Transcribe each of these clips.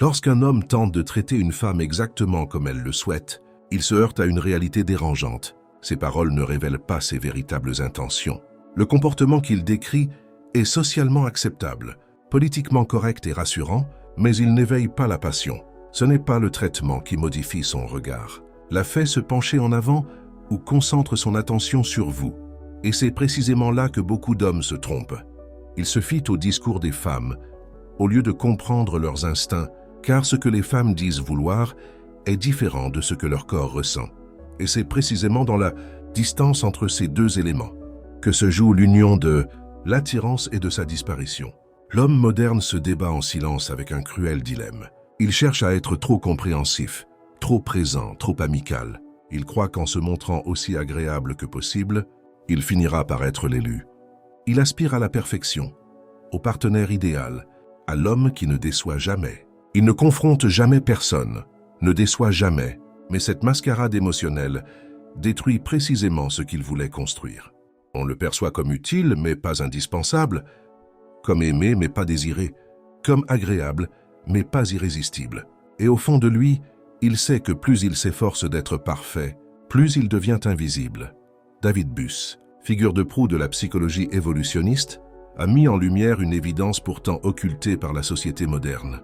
Lorsqu'un homme tente de traiter une femme exactement comme elle le souhaite, il se heurte à une réalité dérangeante. Ses paroles ne révèlent pas ses véritables intentions. Le comportement qu'il décrit est socialement acceptable, politiquement correct et rassurant, mais il n'éveille pas la passion. Ce n'est pas le traitement qui modifie son regard. La fait se pencher en avant ou concentre son attention sur vous. Et c'est précisément là que beaucoup d'hommes se trompent. Ils se fient au discours des femmes, au lieu de comprendre leurs instincts, car ce que les femmes disent vouloir est différent de ce que leur corps ressent. Et c'est précisément dans la distance entre ces deux éléments que se joue l'union de l'attirance et de sa disparition. L'homme moderne se débat en silence avec un cruel dilemme. Il cherche à être trop compréhensif, trop présent, trop amical. Il croit qu'en se montrant aussi agréable que possible, il finira par être l'élu. Il aspire à la perfection, au partenaire idéal, à l'homme qui ne déçoit jamais. Il ne confronte jamais personne, ne déçoit jamais, mais cette mascarade émotionnelle détruit précisément ce qu'il voulait construire. On le perçoit comme utile, mais pas indispensable, comme aimé, mais pas désiré, comme agréable, mais pas irrésistible. Et au fond de lui, il sait que plus il s'efforce d'être parfait, plus il devient invisible. David Buss, figure de proue de la psychologie évolutionniste, a mis en lumière une évidence pourtant occultée par la société moderne.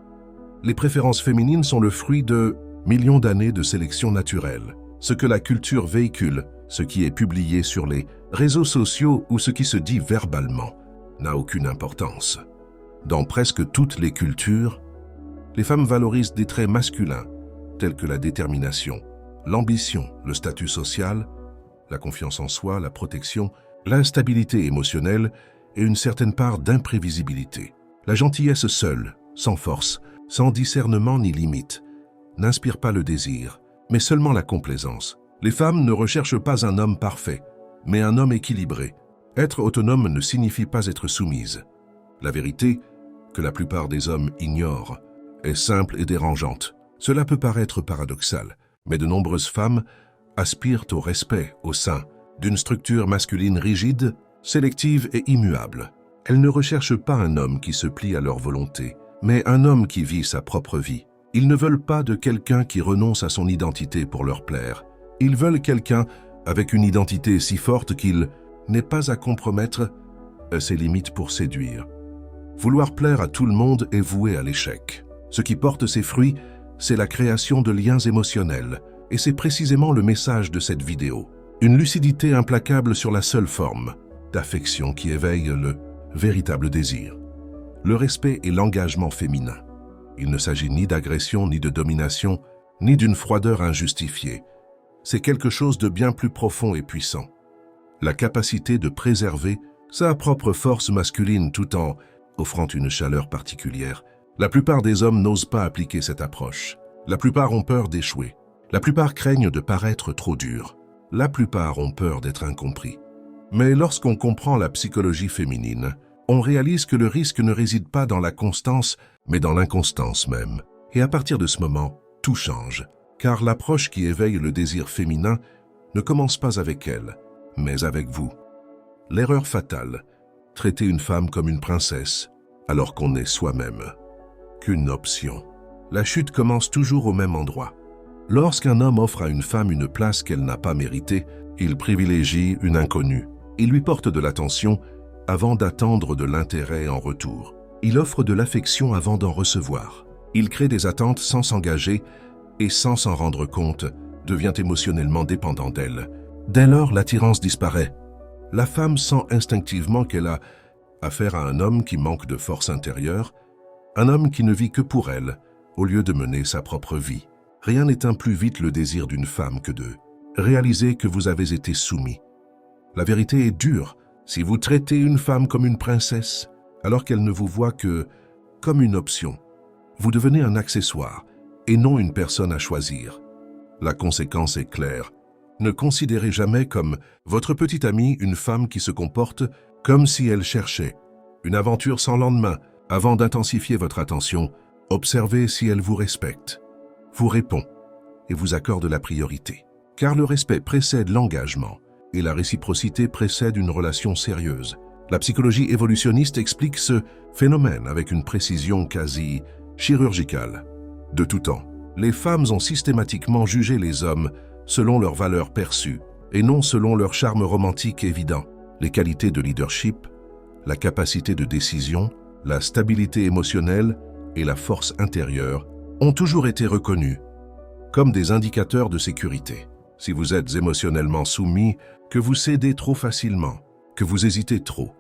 Les préférences féminines sont le fruit de millions d'années de sélection naturelle. Ce que la culture véhicule, ce qui est publié sur les réseaux sociaux ou ce qui se dit verbalement, n'a aucune importance. Dans presque toutes les cultures, les femmes valorisent des traits masculins, tels que la détermination, l'ambition, le statut social, la confiance en soi, la protection, l'instabilité émotionnelle et une certaine part d'imprévisibilité. La gentillesse seule, sans force, sans discernement ni limite, n'inspire pas le désir, mais seulement la complaisance. Les femmes ne recherchent pas un homme parfait, mais un homme équilibré. Être autonome ne signifie pas être soumise. La vérité, que la plupart des hommes ignorent, est simple et dérangeante. Cela peut paraître paradoxal, mais de nombreuses femmes aspirent au respect au sein d'une structure masculine rigide, sélective et immuable. Elles ne recherchent pas un homme qui se plie à leur volonté, mais un homme qui vit sa propre vie. Ils ne veulent pas de quelqu'un qui renonce à son identité pour leur plaire. Ils veulent quelqu'un avec une identité si forte qu'il n'est pas à compromettre ses limites pour séduire. Vouloir plaire à tout le monde est voué à l'échec. Ce qui porte ses fruits, c'est la création de liens émotionnels, et c'est précisément le message de cette vidéo. Une lucidité implacable sur la seule forme d'affection qui éveille le véritable désir. Le respect et l'engagement féminin. Il ne s'agit ni d'agression, ni de domination, ni d'une froideur injustifiée. C'est quelque chose de bien plus profond et puissant. La capacité de préserver sa propre force masculine tout en offrant une chaleur particulière. La plupart des hommes n'osent pas appliquer cette approche. La plupart ont peur d'échouer. La plupart craignent de paraître trop durs. La plupart ont peur d'être incompris. Mais lorsqu'on comprend la psychologie féminine, on réalise que le risque ne réside pas dans la constance, mais dans l'inconstance même. Et à partir de ce moment, tout change. Car l'approche qui éveille le désir féminin ne commence pas avec elle, mais avec vous. L'erreur fatale, traiter une femme comme une princesse, alors qu'on est soi-même qu'une option. La chute commence toujours au même endroit. Lorsqu'un homme offre à une femme une place qu'elle n'a pas méritée, il privilégie une inconnue. Il lui porte de l'attention avant d'attendre de l'intérêt en retour. Il offre de l'affection avant d'en recevoir. Il crée des attentes sans s'engager et sans s'en rendre compte, devient émotionnellement dépendant d'elle. Dès lors, l'attirance disparaît. La femme sent instinctivement qu'elle a affaire à un homme qui manque de force intérieure, un homme qui ne vit que pour elle, au lieu de mener sa propre vie. Rien n'éteint plus vite le désir d'une femme que de réaliser que vous avez été soumis. La vérité est dure. Si vous traitez une femme comme une princesse, alors qu'elle ne vous voit que comme une option, vous devenez un accessoire et non une personne à choisir. La conséquence est claire. Ne considérez jamais comme votre petite amie une femme qui se comporte comme si elle cherchait une aventure sans lendemain. Avant d'intensifier votre attention, observez si elle vous respecte, vous répond et vous accorde la priorité. Car le respect précède l'engagement et la réciprocité précède une relation sérieuse. La psychologie évolutionniste explique ce phénomène avec une précision quasi chirurgicale. De tout temps, les femmes ont systématiquement jugé les hommes selon leurs valeurs perçues et non selon leur charme romantique évident. Les qualités de leadership, la capacité de décision, la stabilité émotionnelle et la force intérieure ont toujours été reconnues comme des indicateurs de sécurité. Si vous êtes émotionnellement soumis, que vous cédez trop facilement, que vous hésitez trop,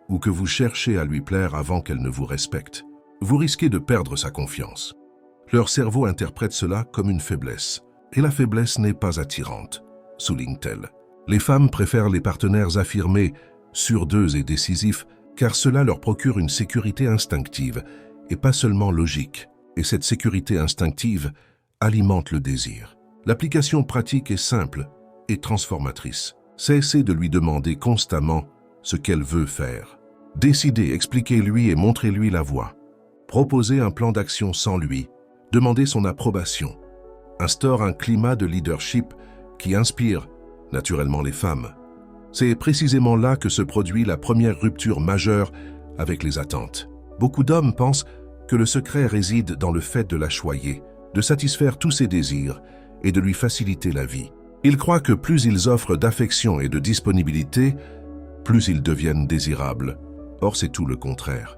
ou que vous cherchez à lui plaire avant qu'elle ne vous respecte, vous risquez de perdre sa confiance. Leur cerveau interprète cela comme une faiblesse, et la faiblesse n'est pas attirante, souligne-t-elle. Les femmes préfèrent les partenaires affirmés, sûrs-d'eux et décisifs, car cela leur procure une sécurité instinctive, et pas seulement logique. Et cette sécurité instinctive alimente le désir. L'application pratique est simple et transformatrice. Cessez de lui demander constamment ce qu'elle veut faire. Décidez, expliquez-lui et montrez-lui la voie. Proposez un plan d'action sans lui. Demandez son approbation. Instaure un climat de leadership qui inspire naturellement les femmes. C'est précisément là que se produit la première rupture majeure avec les attentes. Beaucoup d'hommes pensent que le secret réside dans le fait de la choyer, de satisfaire tous ses désirs et de lui faciliter la vie. Ils croient que plus ils offrent d'affection et de disponibilité, plus ils deviennent désirables. Or, c'est tout le contraire.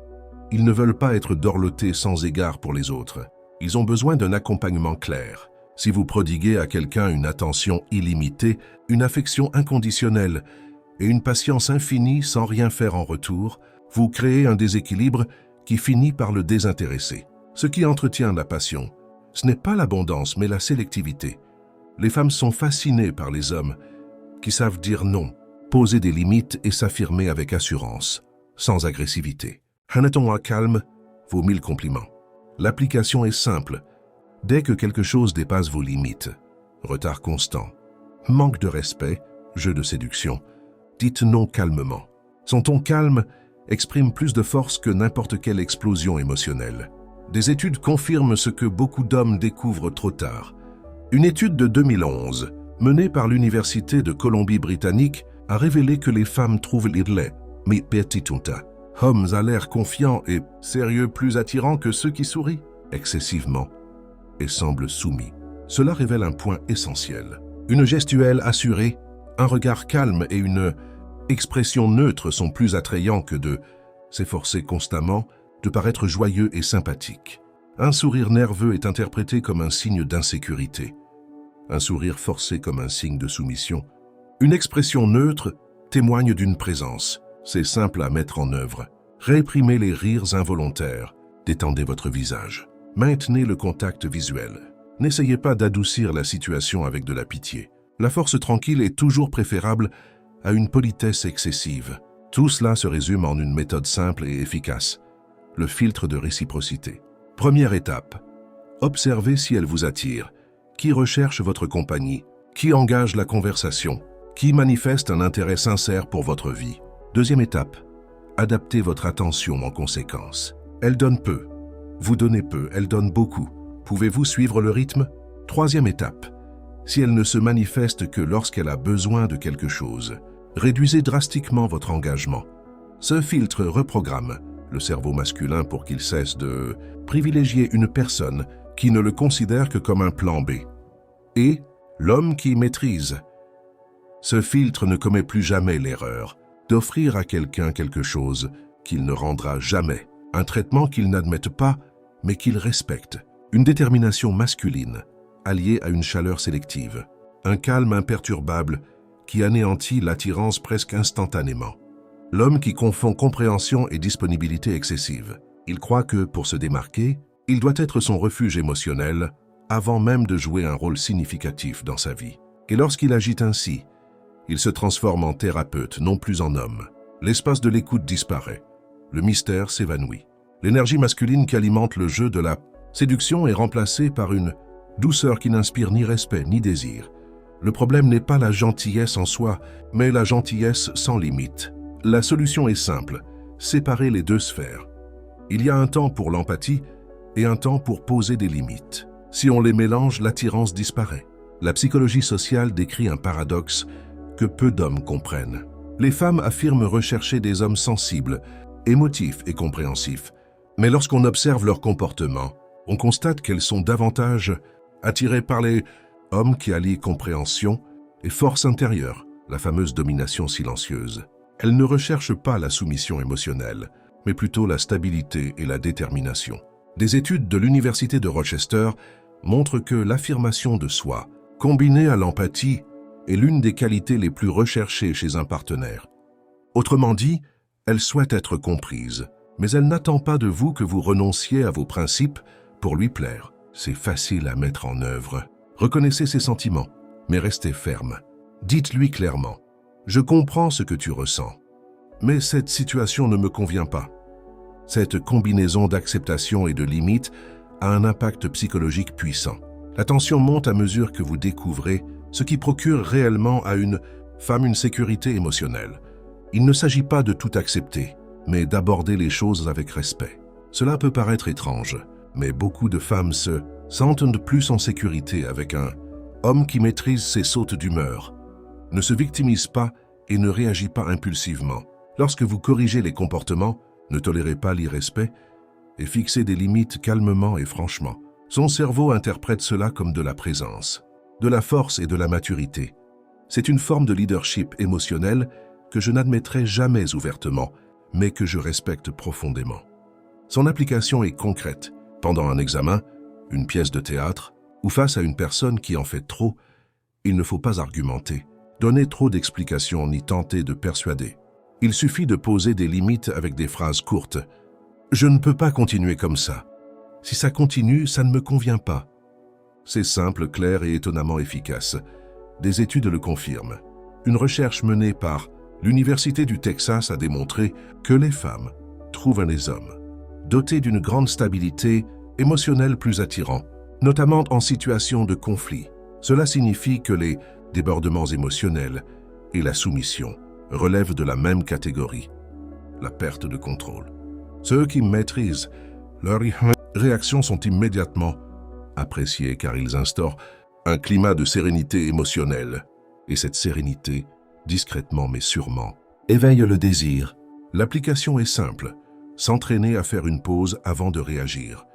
Ils ne veulent pas être dorlotés sans égard pour les autres. Ils ont besoin d'un accompagnement clair. Si vous prodiguez à quelqu'un une attention illimitée, une affection inconditionnelle et une patience infinie sans rien faire en retour, vous créez un déséquilibre qui finit par le désintéresser. Ce qui entretient la passion, ce n'est pas l'abondance, mais la sélectivité. Les femmes sont fascinées par les hommes qui savent dire non, poser des limites et s'affirmer avec assurance, sans agressivité. Un ton calme vaut 1000 compliments. L'application est simple. Dès que quelque chose dépasse vos limites, retard constant, manque de respect, jeu de séduction, dites non calmement. Son ton calme exprime plus de force que n'importe quelle explosion émotionnelle. Des études confirment ce que beaucoup d'hommes découvrent trop tard. Une étude de 2011, menée par l'Université de Colombie-Britannique, a révélé que les femmes trouvent l'idlé, mais petitunta, hommes à l'air confiants et sérieux plus attirants que ceux qui sourient excessivement et semblent soumis. Cela révèle un point essentiel. Une gestuelle assurée, un regard calme et une expression neutre sont plus attrayants que de s'efforcer constamment de paraître joyeux et sympathique. Un sourire nerveux est interprété comme un signe d'insécurité, un sourire forcé comme un signe de soumission. Une expression neutre témoigne d'une présence. C'est simple à mettre en œuvre. Réprimez les rires involontaires. Détendez votre visage. Maintenez le contact visuel. N'essayez pas d'adoucir la situation avec de la pitié. La force tranquille est toujours préférable à une politesse excessive. Tout cela se résume en une méthode simple et efficace. Le filtre de réciprocité. Première étape. Observez si elle vous attire. Qui recherche votre compagnie? Qui engage la conversation? Qui manifeste un intérêt sincère pour votre vie? Deuxième étape. Adaptez votre attention en conséquence. Elle donne peu. Vous donnez peu, elle donne beaucoup. Pouvez-vous suivre le rythme? Troisième étape. Si elle ne se manifeste que lorsqu'elle a besoin de quelque chose, réduisez drastiquement votre engagement. Ce filtre reprogramme le cerveau masculin pour qu'il cesse de privilégier une personne qui ne le considère que comme un plan B. Et l'homme qui maîtrise. Ce filtre ne commet plus jamais l'erreur d'offrir à quelqu'un quelque chose qu'il ne rendra jamais, un traitement qu'il n'admette pas, mais qu'il respecte, une détermination masculine, alliée à une chaleur sélective, un calme imperturbable qui anéantit l'attirance presque instantanément. L'homme qui confond compréhension et disponibilité excessive. Il croit que, pour se démarquer, il doit être son refuge émotionnel avant même de jouer un rôle significatif dans sa vie. Et lorsqu'il agit ainsi, il se transforme en thérapeute, non plus en homme. L'espace de l'écoute disparaît. Le mystère s'évanouit. L'énergie masculine qui alimente le jeu de la séduction est remplacée par une douceur qui n'inspire ni respect ni désir. Le problème n'est pas la gentillesse en soi, mais la gentillesse sans limite. La solution est simple, séparer les deux sphères. Il y a un temps pour l'empathie et un temps pour poser des limites. Si on les mélange, l'attirance disparaît. La psychologie sociale décrit un paradoxe que peu d'hommes comprennent. Les femmes affirment rechercher des hommes sensibles, émotifs et compréhensifs. Mais lorsqu'on observe leur comportement, On constate qu'elles sont davantage attirées par les hommes qui allient compréhension et force intérieure, la fameuse domination silencieuse. Elles ne recherchent pas la soumission émotionnelle, mais plutôt la stabilité et la détermination. Des études de l'Université de Rochester montrent que l'affirmation de soi, combinée à l'empathie, est l'une des qualités les plus recherchées chez un partenaire. Autrement dit, elle souhaite être comprise, mais elle n'attend pas de vous que vous renonciez à vos principes pour lui plaire. C'est facile à mettre en œuvre. Reconnaissez ses sentiments, mais restez ferme. Dites-lui clairement « Je comprends ce que tu ressens, mais cette situation ne me convient pas. » Cette combinaison d'acceptation et de limites a un impact psychologique puissant. La tension monte à mesure que vous découvrez ce qui procure réellement à une femme une sécurité émotionnelle. Il ne s'agit pas de tout accepter, mais d'aborder les choses avec respect. Cela peut paraître étrange, mais beaucoup de femmes se sentent plus en sécurité avec un homme qui maîtrise ses sautes d'humeur, ne se victimise pas et ne réagit pas impulsivement. Lorsque vous corrigez les comportements, ne tolérez pas l'irrespect et fixez des limites calmement et franchement. Son cerveau interprète cela comme de la présence, de la force et de la maturité. C'est une forme de leadership émotionnel que je n'admettrai jamais ouvertement, mais que je respecte profondément. Son application est concrète. Pendant un examen, une pièce de théâtre, ou face à une personne qui en fait trop, il ne faut pas argumenter, donner trop d'explications ni tenter de persuader. Il suffit de poser des limites avec des phrases courtes. « Je ne peux pas continuer comme ça. Si ça continue, ça ne me convient pas. » C'est simple, clair et étonnamment efficace. Des études le confirment. Une recherche menée par l'Université du Texas a démontré que les femmes trouvent les hommes dotés d'une grande stabilité émotionnelle plus attirants, notamment en situation de conflit. Cela signifie que les débordements émotionnels et la soumission relèvent de la même catégorie, la perte de contrôle. Ceux qui maîtrisent leurs réactions sont immédiatement appréciés car ils instaurent un climat de sérénité émotionnelle. Et cette sérénité, discrètement mais sûrement, éveille le désir. L'application est simple, s'entraîner à faire une pause avant de réagir.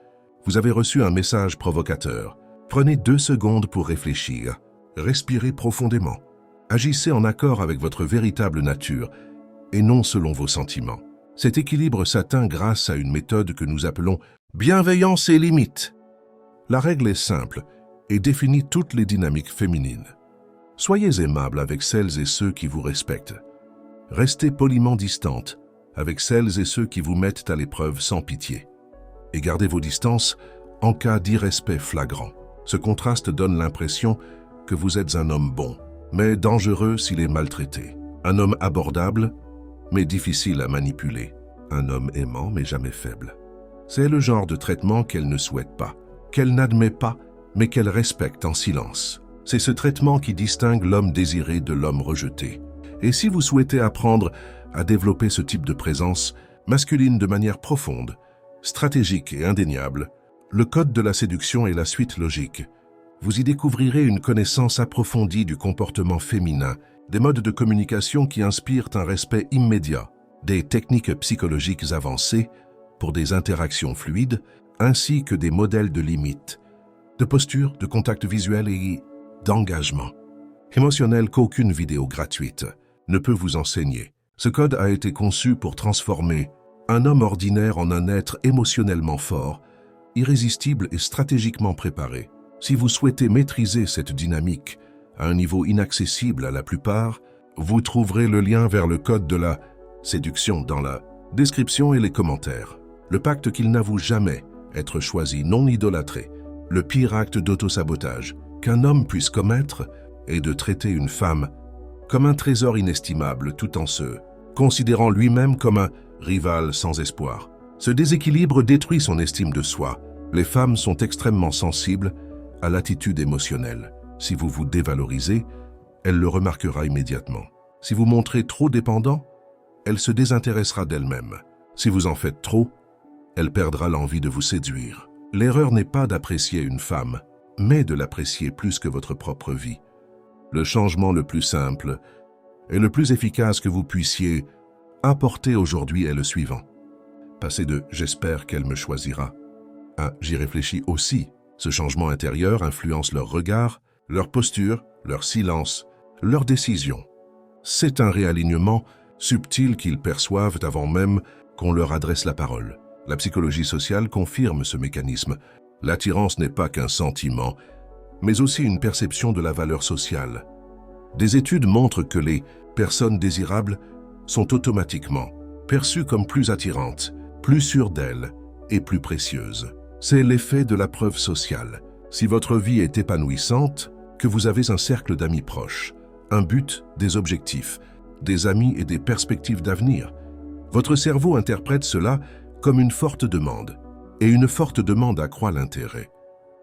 Vous avez reçu un message provocateur. Prenez 2 secondes pour réfléchir. Respirez profondément. Agissez en accord avec votre véritable nature et non selon vos sentiments. Cet équilibre s'atteint grâce à une méthode que nous appelons « bienveillance et limites ». La règle est simple et définit toutes les dynamiques féminines. Soyez aimable avec celles et ceux qui vous respectent. Restez poliment distante avec celles et ceux qui vous mettent à l'épreuve sans pitié. Et gardez vos distances en cas d'irrespect flagrant. Ce contraste donne l'impression que vous êtes un homme bon, mais dangereux s'il est maltraité. Un homme abordable, mais difficile à manipuler. Un homme aimant, mais jamais faible. C'est le genre de traitement qu'elle ne souhaite pas, qu'elle n'admet pas, mais qu'elle respecte en silence. C'est ce traitement qui distingue l'homme désiré de l'homme rejeté. Et si vous souhaitez apprendre à développer ce type de présence masculine de manière profonde, stratégique et indéniable, le code de la séduction est la suite logique. Vous y découvrirez une connaissance approfondie du comportement féminin, des modes de communication qui inspirent un respect immédiat, des techniques psychologiques avancées pour des interactions fluides, ainsi que des modèles de limites, de posture, de contact visuel et d'engagement émotionnel qu'aucune vidéo gratuite ne peut vous enseigner. Ce code a été conçu pour transformer un homme ordinaire en un être émotionnellement fort, irrésistible et stratégiquement préparé. Si vous souhaitez maîtriser cette dynamique à un niveau inaccessible à la plupart, vous trouverez le lien vers le code de la séduction dans la description et les commentaires. Le pacte qu'il n'avoue jamais être choisi, non idolâtré. Le pire acte d'autosabotage qu'un homme puisse commettre est de traiter une femme comme un trésor inestimable tout en se considérant lui-même comme un rival sans espoir. Ce déséquilibre détruit son estime de soi. Les femmes sont extrêmement sensibles à l'attitude émotionnelle. Si vous vous dévalorisez, elle le remarquera immédiatement. Si vous montrez trop dépendant, elle se désintéressera d'elle-même. Si vous en faites trop, elle perdra l'envie de vous séduire. L'erreur n'est pas d'apprécier une femme, mais de l'apprécier plus que votre propre vie. Le changement le plus simple et le plus efficace que vous puissiez apporter aujourd'hui est le suivant. Passez de « j'espère qu'elle me choisira » Ah, j'y réfléchis aussi. Ce changement intérieur influence leur regard, leur posture, leur silence, leurs décisions. C'est un réalignement subtil qu'ils perçoivent avant même qu'on leur adresse la parole. La psychologie sociale confirme ce mécanisme. L'attirance n'est pas qu'un sentiment, mais aussi une perception de la valeur sociale. Des études montrent que les personnes désirables sont automatiquement perçues comme plus attirantes, plus sûres d'elles et plus précieuses. C'est l'effet de la preuve sociale. Si votre vie est épanouissante, que vous avez un cercle d'amis proches, un but, des objectifs, des amis et des perspectives d'avenir, votre cerveau interprète cela comme une forte demande. Et une forte demande accroît l'intérêt.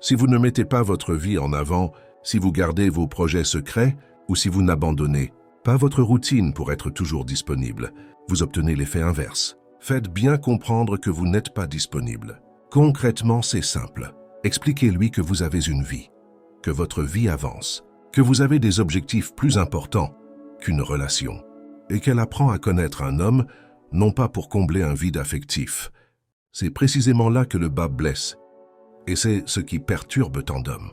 Si vous ne mettez pas votre vie en avant, si vous gardez vos projets secrets ou si vous n'abandonnez pas votre routine pour être toujours disponible, vous obtenez l'effet inverse. Faites bien comprendre que vous n'êtes pas disponible. Concrètement, c'est simple. Expliquez-lui que vous avez une vie, que votre vie avance, que vous avez des objectifs plus importants qu'une relation, et qu'elle apprend à connaître un homme, non pas pour combler un vide affectif. C'est précisément là que le bas blesse, et c'est ce qui perturbe tant d'hommes.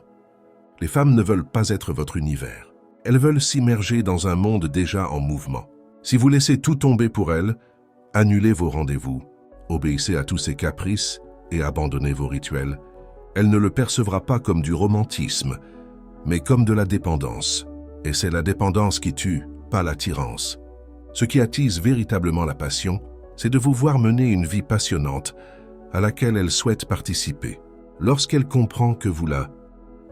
Les femmes ne veulent pas être votre univers. Elles veulent s'immerger dans un monde déjà en mouvement. Si vous laissez tout tomber pour elles, annulez vos rendez-vous, obéissez à tous ses caprices et abandonnez vos rituels, elle ne le percevra pas comme du romantisme, mais comme de la dépendance. Et c'est la dépendance qui tue, pas l'attirance. Ce qui attise véritablement la passion, c'est de vous voir mener une vie passionnante à laquelle elle souhaite participer. Lorsqu'elle comprend que vous la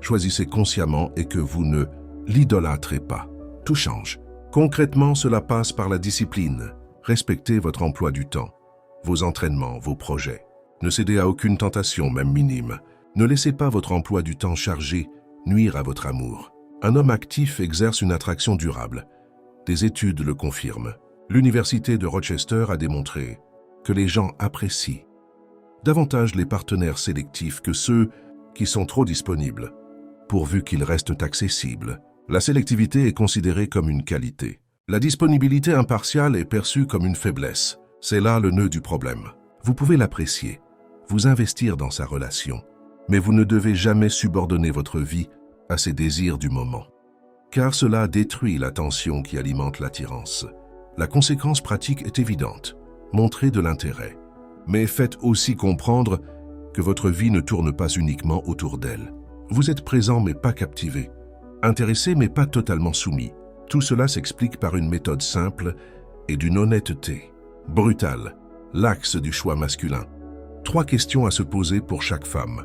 choisissez consciemment et que vous ne l'idolâtrez pas, tout change. Concrètement, cela passe par la discipline. Respectez votre emploi du temps, vos entraînements, vos projets. Ne cédez à aucune tentation, même minime. Ne laissez pas votre emploi du temps chargé nuire à votre amour. Un homme actif exerce une attraction durable. Des études le confirment. L'Université de Rochester a démontré que les gens apprécient davantage les partenaires sélectifs que ceux qui sont trop disponibles, pourvu qu'ils restent accessibles. La sélectivité est considérée comme une qualité. La disponibilité impartiale est perçue comme une faiblesse. C'est là le nœud du problème. Vous pouvez l'apprécier, vous investir dans sa relation, mais vous ne devez jamais subordonner votre vie à ses désirs du moment, car cela détruit l'attention qui alimente l'attirance. La conséquence pratique est évidente. Montrez de l'intérêt, mais faites aussi comprendre que votre vie ne tourne pas uniquement autour d'elle. Vous êtes présent mais pas captivé, intéressé mais pas totalement soumis. Tout cela s'explique par une méthode simple et d'une honnêteté brutale, l'axe du choix masculin. 3 questions à se poser pour chaque femme.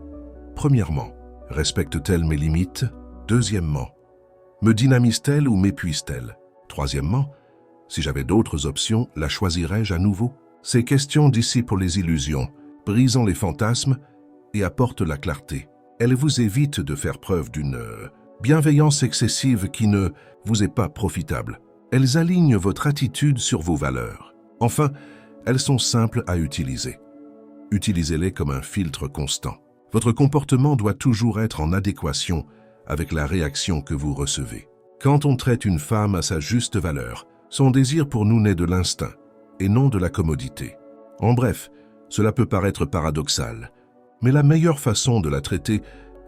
Premièrement, respecte-t-elle mes limites? Deuxièmement, me dynamise-t-elle ou m'épuise-t-elle? Troisièmement, si j'avais d'autres options, la choisirais-je à nouveau? Ces questions dissipent les illusions, brisent les fantasmes et apportent la clarté. Elles vous évitent de faire preuve d'une bienveillance excessive qui ne vous est pas profitable. Elles alignent votre attitude sur vos valeurs. Enfin, elles sont simples à utiliser. Utilisez-les comme un filtre constant. Votre comportement doit toujours être en adéquation avec la réaction que vous recevez. Quand on traite une femme à sa juste valeur, son désir pour nous naît de l'instinct et non de la commodité. En bref, cela peut paraître paradoxal, mais la meilleure façon de la traiter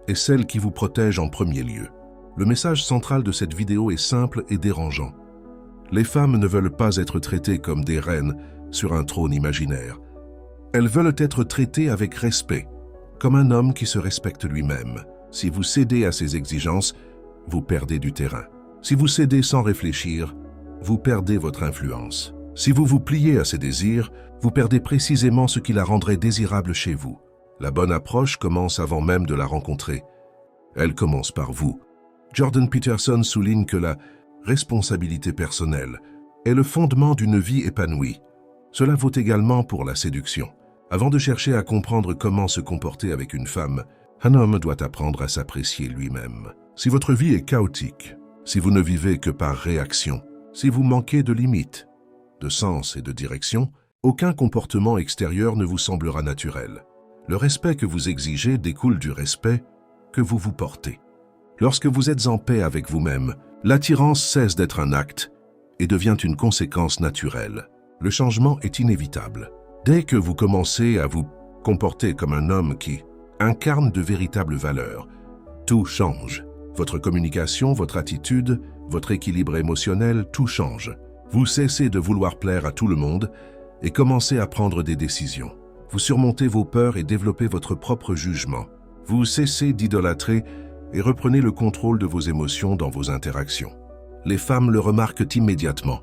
est celle qui vous protège en premier lieu. Le message central de cette vidéo est simple et dérangeant. Les femmes ne veulent pas être traitées comme des reines sur un trône imaginaire. Elles veulent être traitées avec respect, comme un homme qui se respecte lui-même. Si vous cédez à ses exigences, vous perdez du terrain. Si vous cédez sans réfléchir, vous perdez votre influence. Si vous vous pliez à ses désirs, vous perdez précisément ce qui la rendrait désirable chez vous. La bonne approche commence avant même de la rencontrer. Elle commence par vous. Jordan Peterson souligne que la responsabilité personnelle est le fondement d'une vie épanouie. Cela vaut également pour la séduction. Avant de chercher à comprendre comment se comporter avec une femme, un homme doit apprendre à s'apprécier lui-même. Si votre vie est chaotique, si vous ne vivez que par réaction, si vous manquez de limites, de sens et de direction, aucun comportement extérieur ne vous semblera naturel. Le respect que vous exigez découle du respect que vous vous portez. Lorsque vous êtes en paix avec vous-même, l'attirance cesse d'être un acte et devient une conséquence naturelle. Le changement est inévitable. Dès que vous commencez à vous comporter comme un homme qui incarne de véritables valeurs. Tout change. Votre communication, votre attitude, votre équilibre émotionnel, tout change. Vous cessez de vouloir plaire à tout le monde et commencez à prendre des décisions. Vous surmontez vos peurs et développez votre propre jugement. Vous cessez d'idolâtrer et reprenez le contrôle de vos émotions dans vos interactions. Les femmes le remarquent immédiatement,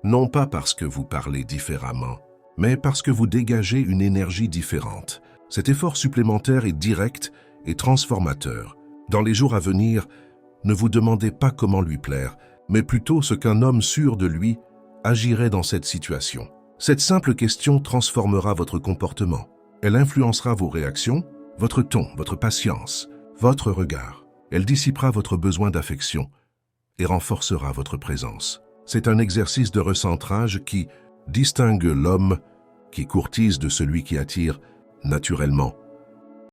non pas parce que vous parlez différemment, mais parce que vous dégagez une énergie différente. Cet effort supplémentaire est direct et transformateur. Dans les jours à venir, ne vous demandez pas comment lui plaire, mais plutôt ce qu'un homme sûr de lui agirait dans cette situation. Cette simple question transformera votre comportement. Elle influencera vos réactions, votre ton, votre patience, votre regard. Elle dissipera votre besoin d'affection et renforcera votre présence. C'est un exercice de recentrage qui distingue l'homme qui courtise de celui qui attire naturellement